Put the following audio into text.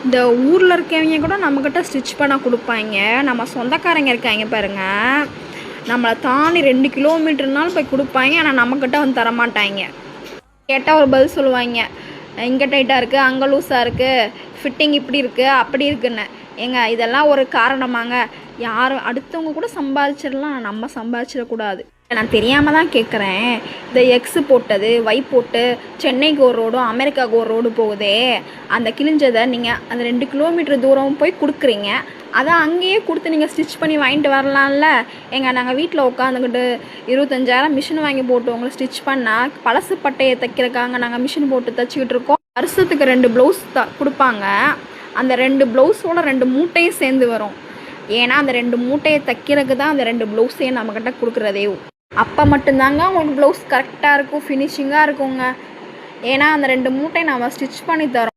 இந்த ஊரில் இருக்கவங்க கூட நம்மக்கிட்ட ஸ்டிச் பண்ண கொடுப்பாங்க. நம்ம சொந்தக்காரங்க இருக்காங்க பாருங்கள், நம்மளை தாண்டி 2 கிலோமீட்டர்னாலும் போய் கொடுப்பாங்க. ஆனால் நம்மக்கிட்ட வந்து தரமாட்டாங்க. கேட்டால் ஒரு பதில் சொல்லுவாங்க, இங்கே டைட்டாக இருக்குது, அங்கே லூஸாக இருக்குது, ஃபிட்டிங் இப்படி இருக்குது அப்படி இருக்குன்னு. ஏங்க இதெல்லாம் ஒரு காரணமாங்க? யாரும் அடுத்தவங்க கூட சம்பாதிச்சிடலாம், நம்ம சம்பாதிச்சிடக்கூடாது. நான் தெரியாமல் தான் கேட்குறேன். இந்த எக்ஸு போட்டது ஒய் போட்டு சென்னைக்கு ஒரு ரோடும் அமெரிக்காவுக்கு ஒரு ரோடு போகுதே, அந்த கிழிஞ்சதை நீங்கள் அந்த 2 கிலோமீட்டர் தூரம் போய் கொடுக்குறீங்க. அதை அங்கேயே கொடுத்து நீங்கள் ஸ்டிச் பண்ணி வாங்கிட்டு வரலாம்ல. ஏங்க நாங்கள் வீட்டில் உட்காந்துக்கிட்டு 25,000 மிஷின் வாங்கி போட்டு உங்களை ஸ்டிச் பண்ணால் பழசு பட்டையை தைக்கிறக்காங்க நாங்கள் மிஷின் போட்டு தைச்சிக்கிட்டு இருக்கோம். வருஷத்துக்கு 2 ப்ளவுஸ் கொடுப்பாங்க. அந்த 2 ப்ளவுஸோட 2 மூட்டையும் சேர்ந்து வரும். ஏன்னா அந்த 2 மூட்டையை தைக்கிறதுக்கு தான் அந்த 2 ப்ளவுஸையும் நம்மக்கிட்ட கொடுக்குறதே. அப்போ மட்டும்தாங்க உங்களுக்கு ப்ளவுஸ் கரெக்டாக இருக்கும், ஃபினிஷிங்காக இருக்குங்க. ஏன்னா அந்த 2 மூட்டையை நம்ம ஸ்டிச் பண்ணி தரோம்.